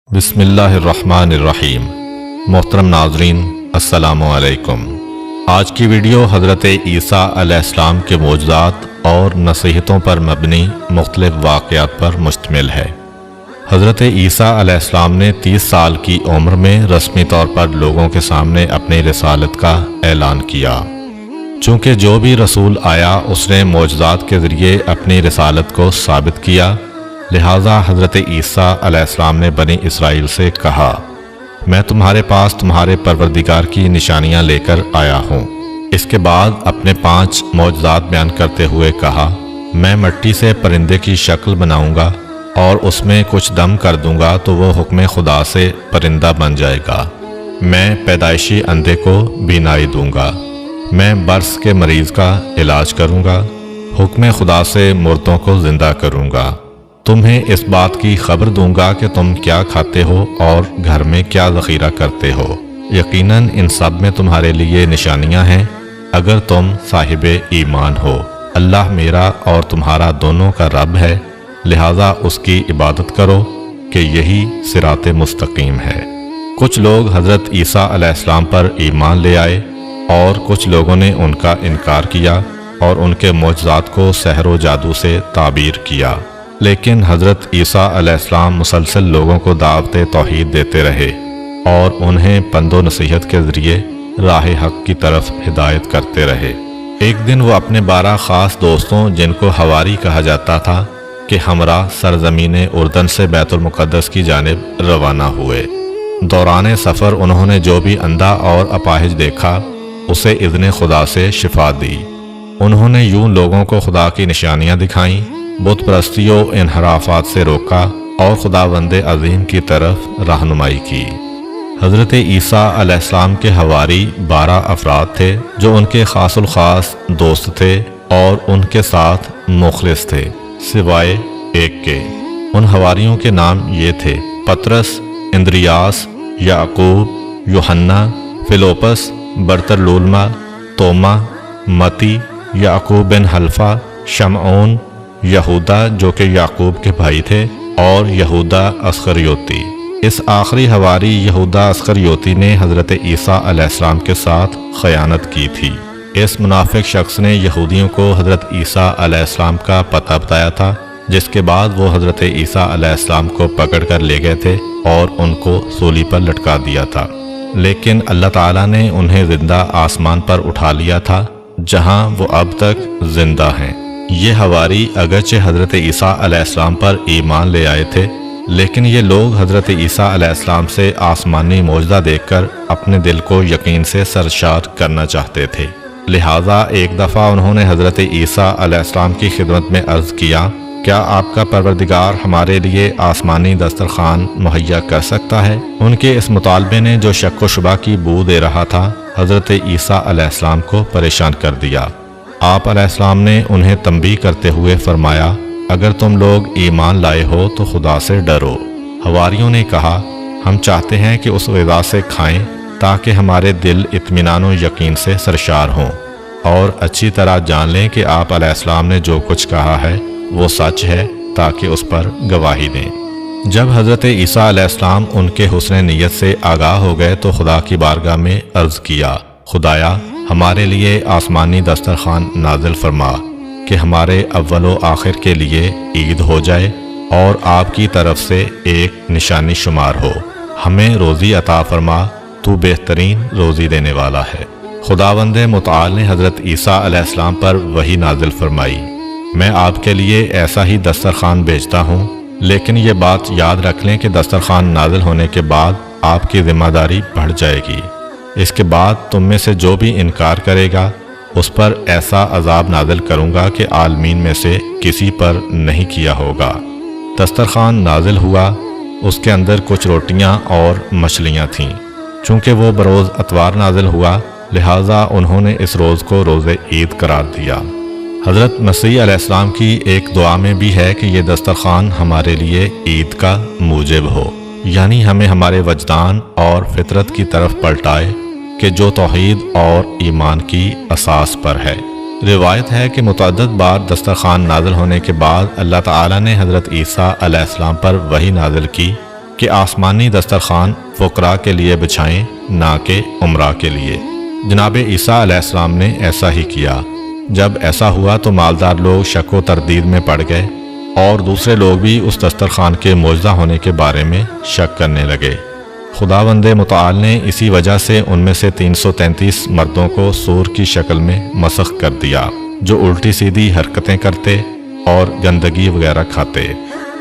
بسم اللہ الرحمن الرحیم۔ محترم ناظرین السلام علیکم۔ آج کی ویڈیو حضرت عیسیٰ علیہ السلام کے معجزات اور نصیحتوں پر مبنی مختلف واقعات پر مشتمل ہے۔ حضرت عیسیٰ علیہ السلام نے 30 سال کی عمر میں رسمی طور پر لوگوں کے سامنے اپنی رسالت کا اعلان کیا۔ چونکہ جو بھی رسول آیا اس نے معجزات کے ذریعے اپنی رسالت کو ثابت کیا، لہٰذا حضرت عیسیٰ علیہ السلام نے بنی اسرائیل سے کہا، میں تمہارے پاس تمہارے پروردگار کی نشانیاں لے کر آیا ہوں۔ اس کے بعد اپنے 5 معجزات بیان کرتے ہوئے کہا، میں مٹی سے پرندے کی شکل بناؤں گا اور اس میں کچھ دم کر دوں گا تو وہ حکم خدا سے پرندہ بن جائے گا۔ میں پیدائشی اندھے کو بینائی دوں گا۔ میں برس کے مریض کا علاج کروں گا۔ حکم خدا سے مردوں کو زندہ کروں گا۔ تمہیں اس بات کی خبر دوں گا کہ تم کیا کھاتے ہو اور گھر میں کیا ذخیرہ کرتے ہو۔ یقیناً ان سب میں تمہارے لیے نشانیاں ہیں اگر تم صاحب ایمان ہو۔ اللہ میرا اور تمہارا دونوں کا رب ہے، لہٰذا اس کی عبادت کرو کہ یہی صراط مستقیم ہے۔ کچھ لوگ حضرت عیسیٰ علیہ السلام پر ایمان لے آئے اور کچھ لوگوں نے ان کا انکار کیا اور ان کے معجزات کو سحر و جادو سے تعبیر کیا۔ لیکن حضرت عیسیٰ علیہ السلام مسلسل لوگوں کو دعوت توحید دیتے رہے اور انہیں پند و نصیحت کے ذریعے راہ حق کی طرف ہدایت کرتے رہے۔ ایک دن وہ اپنے 12 خاص دوستوں، جن کو حواری کہا جاتا تھا، کہ ہمراہ سرزمین اردن سے بیت المقدس کی جانب روانہ ہوئے۔ دوران سفر انہوں نے جو بھی اندھا اور اپاہج دیکھا اسے اذن خدا سے شفا دی۔ انہوں نے یوں لوگوں کو خدا کی نشانیاں دکھائیں، بت پرستی و انحرافات سے روکا اور خداوند عظیم کی طرف رہنمائی کی۔ حضرت عیسیٰ علیہ السلام کے حواری 12 افراد تھے جو ان کے خاص الخاص دوست تھے اور ان کے ساتھ مخلص تھے، سوائے ایک کے۔ ان حواریوں کے نام یہ تھے: پطرس، اندریاس، یعقوب، یوحنا، فیلوپس، برتلولما، توما، متی، یعقوب بن حلفہ، شمعون، یہودا جو کہ یعقوب کے بھائی تھے، اور یہودا اسخریوتی۔ اس آخری حواری یہودا اسخریوتی نے حضرت عیسیٰ علیہ السلام کے ساتھ خیانت کی تھی۔ اس منافق شخص نے یہودیوں کو حضرت عیسیٰ علیہ السلام کا پتہ بتایا تھا، جس کے بعد وہ حضرت عیسیٰ علیہ السلام کو پکڑ کر لے گئے تھے اور ان کو سولی پر لٹکا دیا تھا۔ لیکن اللہ تعالیٰ نے انہیں زندہ آسمان پر اٹھا لیا تھا، جہاں وہ اب تک زندہ ہیں۔ یہ حواری اگرچہ حضرت عیسیٰ علیہ السلام پر ایمان لے آئے تھے، لیکن یہ لوگ حضرت عیسیٰ علیہ السلام سے آسمانی معجزہ دیکھ کر اپنے دل کو یقین سے سرشار کرنا چاہتے تھے۔ لہٰذا ایک دفعہ انہوں نے حضرت عیسیٰ علیہ السلام کی خدمت میں عرض کیا، کیا آپ کا پروردگار ہمارے لیے آسمانی دسترخوان مہیا کر سکتا ہے؟ ان کے اس مطالبے نے، جو شک و شبہ کی بو دے رہا تھا، حضرت عیسیٰ علیہ السلام کو پریشان کر دیا۔ آپ علیہ السلام نے انہیں تنبیہ کرتے ہوئے فرمایا، اگر تم لوگ ایمان لائے ہو تو خدا سے ڈرو۔ حواریوں نے کہا، ہم چاہتے ہیں کہ اس غذا سے کھائیں تاکہ ہمارے دل اطمینان و یقین سے سرشار ہوں اور اچھی طرح جان لیں کہ آپ علیہ السلام نے جو کچھ کہا ہے وہ سچ ہے، تاکہ اس پر گواہی دیں۔ جب حضرت عیسیٰ علیہ السلام ان کے حسن نیت سے آگاہ ہو گئے تو خدا کی بارگاہ میں عرض کیا، خدایا ہمارے لیے آسمانی دسترخوان نازل فرما کہ ہمارے اول و آخر کے لیے عید ہو جائے اور آپ کی طرف سے ایک نشانی شمار ہو۔ ہمیں روزی عطا فرما، تو بہترین روزی دینے والا ہے۔ خداوند متعال نے حضرت عیسیٰ علیہ السلام پر وحی نازل فرمائی، میں آپ کے لیے ایسا ہی دسترخوان بھیجتا ہوں، لیکن یہ بات یاد رکھ لیں کہ دسترخوان نازل ہونے کے بعد آپ کی ذمہ داری بڑھ جائے گی۔ اس کے بعد تم میں سے جو بھی انکار کرے گا اس پر ایسا عذاب نازل کروں گا کہ عالمین میں سے کسی پر نہیں کیا ہوگا۔ دسترخوان نازل ہوا، اس کے اندر کچھ روٹیاں اور مچھلیاں تھیں۔ چونکہ وہ بروز اتوار نازل ہوا، لہٰذا انہوں نے اس روز کو روز عید قرار دیا۔ حضرت مسیح علیہ السلام کی ایک دعا میں بھی ہے کہ یہ دسترخوان ہمارے لیے عید کا موجب ہو، یعنی ہمیں ہمارے وجدان اور فطرت کی طرف پلٹائے کہ جو توحید اور ایمان کی اساس پر ہے۔ روایت ہے کہ متعدد بار دسترخوان نازل ہونے کے بعد اللہ تعالیٰ نے حضرت عیسیٰ علیہ السلام پر وحی نازل کی کہ آسمانی دسترخوان فقراء کے لیے بچھائیں نہ کہ عمرا کے لیے۔ جناب عیسیٰ علیہ السلام نے ایسا ہی کیا۔ جب ایسا ہوا تو مالدار لوگ شک و تردید میں پڑ گئے اور دوسرے لوگ بھی اس دسترخوان کے معجزہ ہونے کے بارے میں شک کرنے لگے۔ خداوند متعال نے اسی وجہ سے ان میں سے 333 مردوں کو سور کی شکل میں مسخ کر دیا جو الٹی سیدھی حرکتیں کرتے اور گندگی وغیرہ کھاتے۔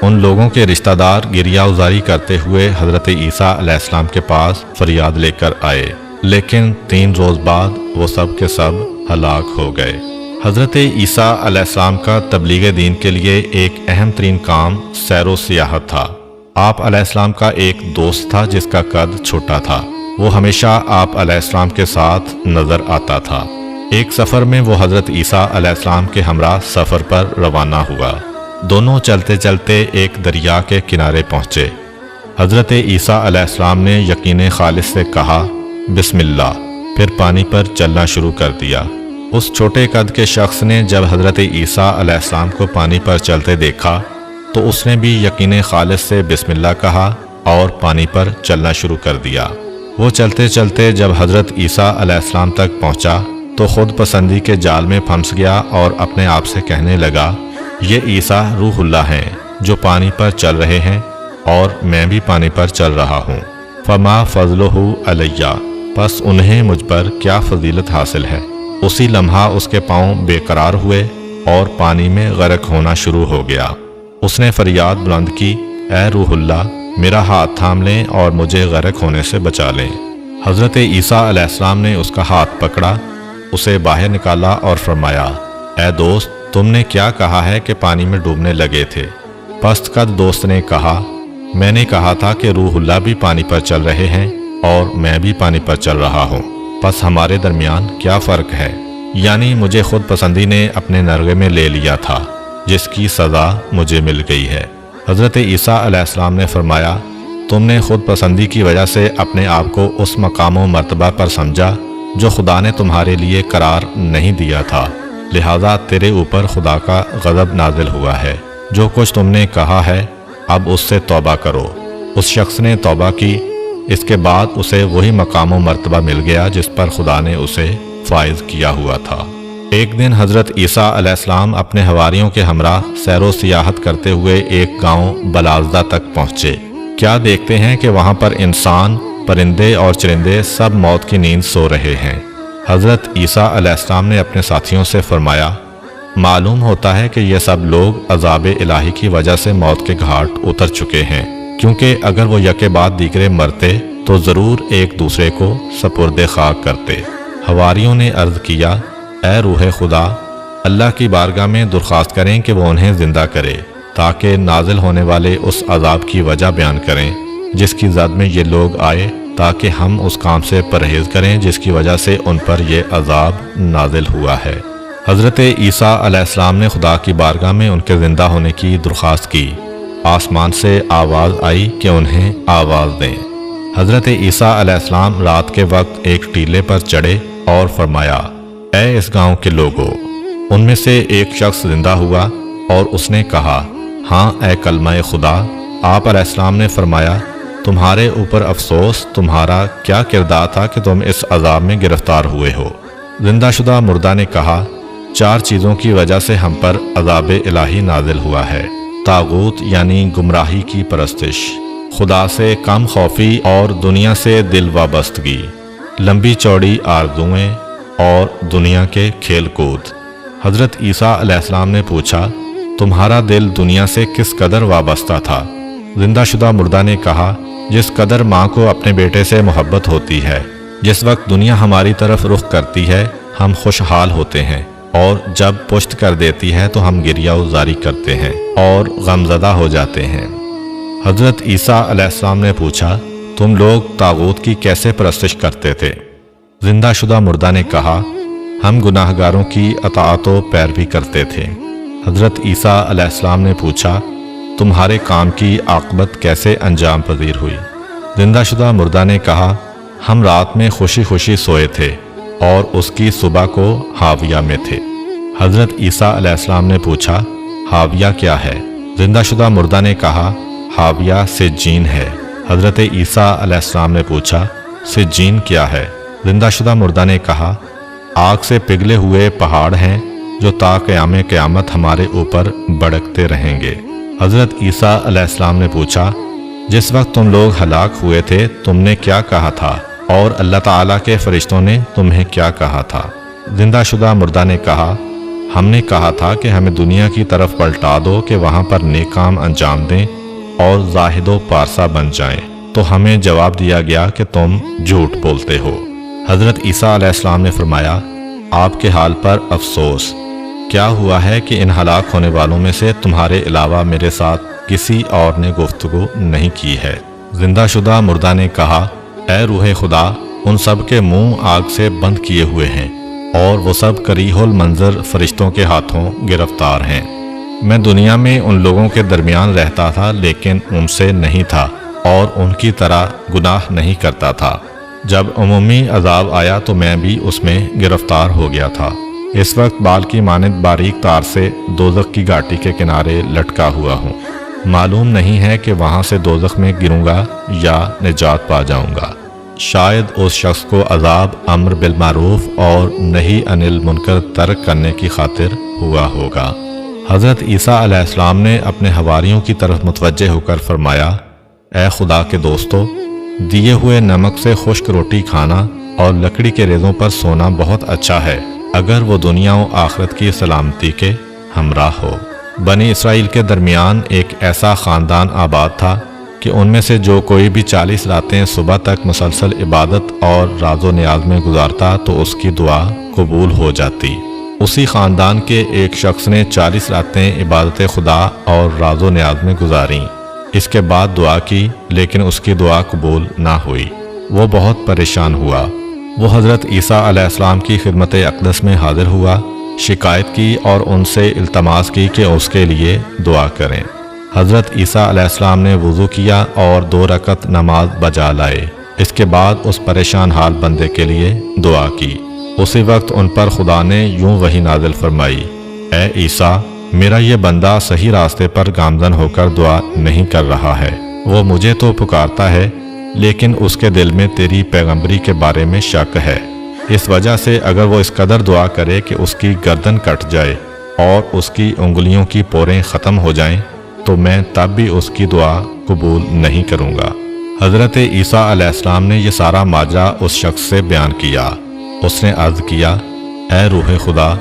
ان لوگوں کے رشتہ دار گریہ ازاری کرتے ہوئے حضرت عیسیٰ علیہ السلام کے پاس فریاد لے کر آئے، لیکن 3 روز بعد وہ سب کے سب ہلاک ہو گئے۔ حضرت عیسیٰ علیہ السلام کا تبلیغ دین کے لیے ایک اہم ترین کام سیر و سیاحت تھا۔ آپ علیہ السلام کا ایک دوست تھا جس کا قد چھوٹا تھا۔ وہ ہمیشہ آپ علیہ السلام کے ساتھ نظر آتا تھا۔ ایک سفر میں وہ حضرت عیسیٰ علیہ السلام کے ہمراہ سفر پر روانہ ہوا۔ دونوں چلتے چلتے ایک دریا کے کنارے پہنچے۔ حضرت عیسیٰ علیہ السلام نے یقین خالص سے کہا بسم اللہ، پھر پانی پر چلنا شروع کر دیا۔ اس چھوٹے قد کے شخص نے جب حضرت عیسیٰ علیہ السلام کو پانی پر چلتے دیکھا تو اس نے بھی یقین خالص سے بسم اللہ کہا اور پانی پر چلنا شروع کر دیا۔ وہ چلتے چلتے جب حضرت عیسیٰ علیہ السلام تک پہنچا تو خود پسندی کے جال میں پھنس گیا اور اپنے آپ سے کہنے لگا، یہ عیسیٰ روح اللہ ہیں جو پانی پر چل رہے ہیں اور میں بھی پانی پر چل رہا ہوں۔ فما فضلہ علیہ، پس انہیں مجھ پر کیا فضیلت حاصل ہے۔ اسی لمحہ اس کے پاؤں بے قرار ہوئے اور پانی میں غرق ہونا شروع ہو گیا۔ اس نے فریاد بلند کی، اے روح اللہ، میرا ہاتھ تھام لیں اور مجھے غرق ہونے سے بچا لیں۔ حضرت عیسیٰ علیہ السلام نے اس کا ہاتھ پکڑا، اسے باہر نکالا اور فرمایا، اے دوست، تم نے کیا کہا ہے کہ پانی میں ڈوبنے لگے تھے؟ پست قد دوست نے کہا، میں نے کہا تھا کہ روح اللہ بھی پانی پر چل رہے ہیں اور میں بھی پانی پر چل رہا ہوں، پس ہمارے درمیان کیا فرق ہے؟ یعنی مجھے خود پسندی نے اپنے نرغے میں لے لیا تھا جس کی سزا مجھے مل گئی ہے۔ حضرت عیسیٰ علیہ السلام نے فرمایا، تم نے خود پسندی کی وجہ سے اپنے آپ کو اس مقام و مرتبہ پر سمجھا جو خدا نے تمہارے لیے قرار نہیں دیا تھا، لہذا تیرے اوپر خدا کا غضب نازل ہوا ہے۔ جو کچھ تم نے کہا ہے اب اس سے توبہ کرو۔ اس شخص نے توبہ کی، اس کے بعد اسے وہی مقام و مرتبہ مل گیا جس پر خدا نے اسے فائز کیا ہوا تھا۔ ایک دن حضرت عیسیٰ علیہ السلام اپنے حواریوں کے ہمراہ سیر و سیاحت کرتے ہوئے ایک گاؤں بلازدہ تک پہنچے۔ کیا دیکھتے ہیں کہ وہاں پر انسان، پرندے اور چرندے سب موت کی نیند سو رہے ہیں۔ حضرت عیسیٰ علیہ السلام نے اپنے ساتھیوں سے فرمایا، معلوم ہوتا ہے کہ یہ سب لوگ عذاب الہی کی وجہ سے موت کے گھاٹ اتر چکے ہیں، کیونکہ اگر وہ یکے بعد دیگرے مرتے تو ضرور ایک دوسرے کو سپرد خاک کرتے۔ حواریوں نے عرض کیا، اے روح خدا، اللہ کی بارگاہ میں درخواست کریں کہ وہ انہیں زندہ کرے تاکہ نازل ہونے والے اس عذاب کی وجہ بیان کریں جس کی زد میں یہ لوگ آئے، تاکہ ہم اس کام سے پرہیز کریں جس کی وجہ سے ان پر یہ عذاب نازل ہوا ہے۔ حضرت عیسیٰ علیہ السلام نے خدا کی بارگاہ میں ان کے زندہ ہونے کی درخواست کی۔ آسمان سے آواز آئی کہ انہیں آواز دیں۔ حضرت عیسیٰ علیہ السلام رات کے وقت ایک ٹیلے پر چڑھے اور فرمایا، اے اس گاؤں کے لوگوں۔ ان میں سے ایک شخص زندہ ہوا اور اس نے کہا، ہاں اے کلمہ خدا۔ آپ علیہ السلام نے فرمایا، تمہارے اوپر افسوس، تمہارا کیا کردار تھا کہ تم اس عذاب میں گرفتار ہوئے ہو؟ زندہ شدہ مردہ نے کہا، 4 چیزوں کی وجہ سے ہم پر عذاب الہی نازل ہوا ہے۔ طاغوت یعنی گمراہی کی پرستش، خدا سے کم خوفی اور دنیا سے دل وابستگی، لمبی چوڑی آرزوئیں اور دنیا کے کھیل کود۔ حضرت عیسیٰ علیہ السلام نے پوچھا، تمہارا دل دنیا سے کس قدر وابستہ تھا؟ زندہ شدہ مردہ نے کہا، جس قدر ماں کو اپنے بیٹے سے محبت ہوتی ہے۔ جس وقت دنیا ہماری طرف رخ کرتی ہے ہم خوشحال ہوتے ہیں، اور جب پشت کر دیتی ہے تو ہم گریہ ازاری کرتے ہیں اور غمزدہ ہو جاتے ہیں۔ حضرت عیسیٰ علیہ السلام نے پوچھا، تم لوگ طاغوت کی کیسے پرستش کرتے تھے؟ زندہ شدہ مردہ نے کہا، ہم گناہ گاروں کی اطاعت و پیروی کرتے تھے۔ حضرت عیسیٰ علیہ السلام نے پوچھا، تمہارے کام کی عاقبت کیسے انجام پذیر ہوئی؟ زندہ شدہ مردہ نے کہا، ہم رات میں خوشی خوشی سوئے تھے اور اس کی صبح کو حاویہ میں تھے۔ حضرت عیسیٰ علیہ السلام نے پوچھا، حاویہ کیا ہے؟ زندہ شدہ مردہ نے کہا، حاویہ سجین ہے۔ حضرت عیسیٰ علیہ السلام نے پوچھا سجین کیا ہے؟ زندہ شدہ مردہ نے کہا آگ سے پگھلے ہوئے پہاڑ ہیں جو تا قیام قیامت ہمارے اوپر بڑکتے رہیں گے۔ حضرت عیسیٰ علیہ السلام نے پوچھا جس وقت تم لوگ ہلاک ہوئے تھے تم نے کیا کہا تھا اور اللہ تعالیٰ کے فرشتوں نے تمہیں کیا کہا تھا؟ زندہ شدہ مردہ نے کہا ہم نے کہا تھا کہ ہمیں دنیا کی طرف پلٹا دو کہ وہاں پر نیک کام انجام دیں اور زاہد و پارسا بن جائیں، تو ہمیں جواب دیا گیا کہ تم جھوٹ بولتے ہو۔ حضرت عیسیٰ علیہ السلام نے فرمایا آپ کے حال پر افسوس، کیا ہوا ہے کہ ان ہلاک ہونے والوں میں سے تمہارے علاوہ میرے ساتھ کسی اور نے گفتگو نہیں کی ہے؟ زندہ شدہ مردہ نے کہا اے روح خدا، ان سب کے منہ آگ سے بند کیے ہوئے ہیں اور وہ سب کریہ المنظر فرشتوں کے ہاتھوں گرفتار ہیں۔ میں دنیا میں ان لوگوں کے درمیان رہتا تھا لیکن ان سے نہیں تھا اور ان کی طرح گناہ نہیں کرتا تھا۔ جب عمومی عذاب آیا تو میں بھی اس میں گرفتار ہو گیا تھا۔ اس وقت بال کی مانند باریک تار سے دوزخ کی گھاٹی کے کنارے لٹکا ہوا ہوں۔ معلوم نہیں ہے کہ وہاں سے دوزخ میں گروں گا یا نجات پا جاؤں گا۔ شاید اس شخص کو عذاب امر بالمعروف اور نہی عن المنکر ترک کرنے کی خاطر ہوا ہوگا۔ حضرت عیسیٰ علیہ السلام نے اپنے حواریوں کی طرف متوجہ ہو کر فرمایا اے خدا کے دوستو، دیے ہوئے نمک سے خشک روٹی کھانا اور لکڑی کے ریزوں پر سونا بہت اچھا ہے اگر وہ دنیا و آخرت کی سلامتی کے ہمراہ ہو۔ بنی اسرائیل کے درمیان ایک ایسا خاندان آباد تھا کہ ان میں سے جو کوئی بھی 40 راتیں صبح تک مسلسل عبادت اور راز و نیاز میں گزارتا تو اس کی دعا قبول ہو جاتی۔ اسی خاندان کے ایک شخص نے 40 راتیں عبادت خدا اور راز و نیاز میں گزاریں، اس کے بعد دعا کی لیکن اس کی دعا قبول نہ ہوئی۔ وہ بہت پریشان ہوا۔ وہ حضرت عیسیٰ علیہ السلام کی خدمت اقدس میں حاضر ہوا، شکایت کی اور ان سے التماس کی کہ اس کے لیے دعا کریں۔ حضرت عیسیٰ علیہ السلام نے وضو کیا اور 2 رکعت نماز بجا لائے۔ اس کے بعد اس پریشان حال بندے کے لیے دعا کی۔ اسی وقت ان پر خدا نے یوں وحی نازل فرمائی اے عیسیٰ، میرا یہ بندہ صحیح راستے پر گامزن ہو کر دعا نہیں کر رہا ہے، وہ مجھے تو پکارتا ہے لیکن اس کے دل میں تیری پیغمبری کے بارے میں شک ہے۔ اس وجہ سے اگر وہ اس قدر دعا کرے کہ اس کی گردن کٹ جائے اور اس کی انگلیوں کی پوریں ختم ہو جائیں تو میں تب بھی اس کی دعا قبول نہیں کروں گا۔ حضرت عیسیٰ علیہ السلام نے یہ سارا ماجرا اس شخص سے بیان کیا۔ اس نے عرض کیا اے روح خدا،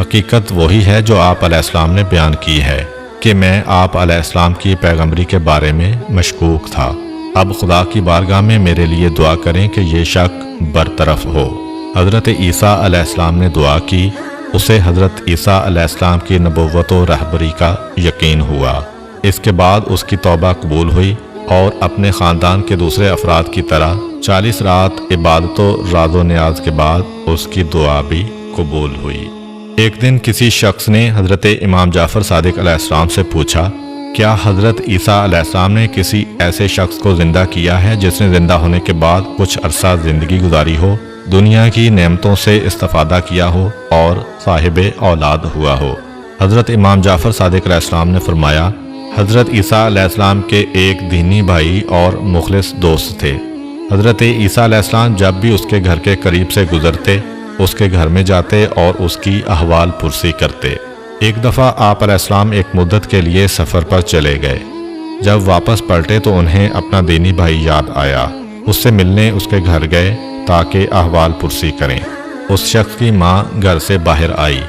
حقیقت وہی ہے جو آپ علیہ السلام نے بیان کی ہے کہ میں آپ علیہ السلام کی پیغمبری کے بارے میں مشکوک تھا۔ اب خدا کی بارگاہ میں میرے لیے دعا کریں کہ یہ شک برطرف ہو۔ حضرت عیسیٰ علیہ السلام نے دعا کی، اسے حضرت عیسیٰ علیہ السلام کی نبوت و رہبری کا یقین ہوا۔ اس کے بعد اس کی توبہ قبول ہوئی اور اپنے خاندان کے دوسرے افراد کی طرح 40 رات عبادت و راز و نیاز کے بعد اس کی دعا بھی قبول ہوئی۔ ایک دن کسی شخص نے حضرت امام جعفر صادق علیہ السلام سے پوچھا کیا حضرت عیسیٰ علیہ السلام نے کسی ایسے شخص کو زندہ کیا ہے جس نے زندہ ہونے کے بعد کچھ عرصہ زندگی گزاری ہو، دنیا کی نعمتوں سے استفادہ کیا ہو اور صاحب اولاد ہوا ہو؟ حضرت امام جعفر صادق علیہ السلام نے فرمایا حضرت عیسیٰ علیہ السلام کے ایک دینی بھائی اور مخلص دوست تھے۔ حضرت عیسیٰ علیہ السلام جب بھی اس کے گھر کے قریب سے گزرتے اس کے گھر میں جاتے اور اس کی احوال پرسی کرتے۔ ایک دفعہ آپ علیہ السلام ایک مدت کے لیے سفر پر چلے گئے۔ جب واپس پلٹے تو انہیں اپنا دینی بھائی یاد آیا۔ اس سے ملنے اس کے گھر گئے تاکہ احوال پرسی کریں۔ اس شخص کی ماں گھر سے باہر آئی۔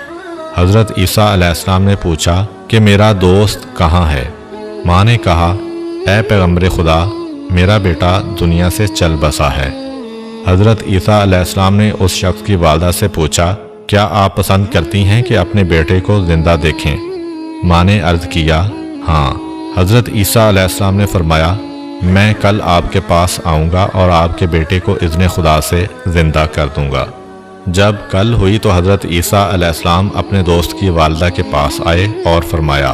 حضرت عیسیٰ علیہ السلام نے پوچھا کہ میرا دوست کہاں ہے؟ ماں نے کہا اے پیغمبر خدا، میرا بیٹا دنیا سے چل بسا ہے۔ حضرت عیسیٰ علیہ السلام نے اس شخص کی والدہ سے پوچھا کیا آپ پسند کرتی ہیں کہ اپنے بیٹے کو زندہ دیکھیں؟ ماں نے عرض کیا ہاں۔ حضرت عیسیٰ علیہ السلام نے فرمایا میں کل آپ کے پاس آؤں گا اور آپ کے بیٹے کو اذن خدا سے زندہ کر دوں گا۔ جب کل ہوئی تو حضرت عیسیٰ علیہ السلام اپنے دوست کی والدہ کے پاس آئے اور فرمایا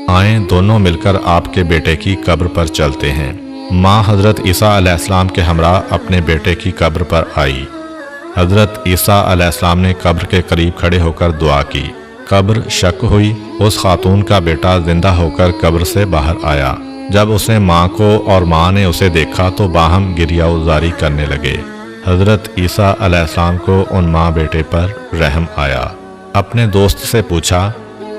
آئیں دونوں مل کر آپ کے بیٹے کی قبر پر چلتے ہیں۔ ماں حضرت عیسیٰ علیہ السلام کے ہمراہ اپنے بیٹے کی قبر پر آئی۔ حضرت عیسیٰ علیہ السلام نے قبر کے قریب کھڑے ہو کر دعا کی۔ قبر شک ہوئی، اس خاتون کا بیٹا زندہ ہو کر قبر سے باہر آیا۔ جب اس نے ماں کو اور ماں نے اسے دیکھا تو باہم گریہ وزاری کرنے لگے۔ حضرت عیسیٰ علیہ السلام کو ان ماں بیٹے پر رحم آیا۔ اپنے دوست سے پوچھا،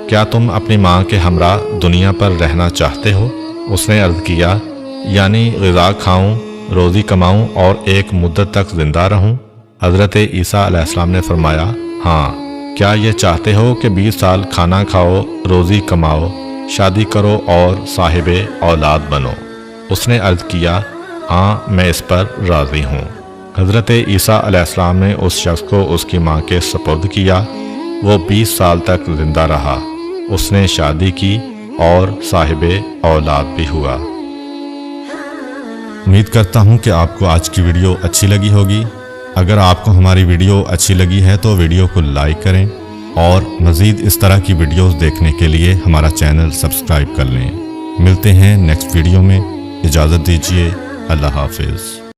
کیا تم اپنی ماں کے ہمراہ دنیا پر رہنا چاہتے ہو؟ اس نے عرض کیا، یعنی غذا کھاؤں، روزی کماؤں اور ایک مدت تک زندہ رہوں؟ حضرت عیسیٰ علیہ السلام نے فرمایا، ہاں، کیا یہ چاہتے ہو کہ 20 سال کھانا کھاؤ، روزی کماؤ، شادی کرو اور صاحب اولاد بنو؟ اس نے عرض کیا، ہاں، میں اس پر راضی ہوں۔ حضرت عیسیٰ علیہ السلام نے اس شخص کو اس کی ماں کے سپرد کیا۔ وہ 20 سال تک زندہ رہا۔ اس نے شادی کی اور صاحب اولاد بھی ہوا۔ امید کرتا ہوں کہ آپ کو آج کی ویڈیو اچھی لگی ہوگی۔ اگر آپ کو ہماری ویڈیو اچھی لگی ہے تو ویڈیو کو لائک کریں اور مزید اس طرح کی ویڈیوز دیکھنے کے لیے ہمارا چینل سبسکرائب کر لیں۔ ملتے ہیں نیکسٹ ویڈیو میں، اجازت دیجیے، اللہ حافظ۔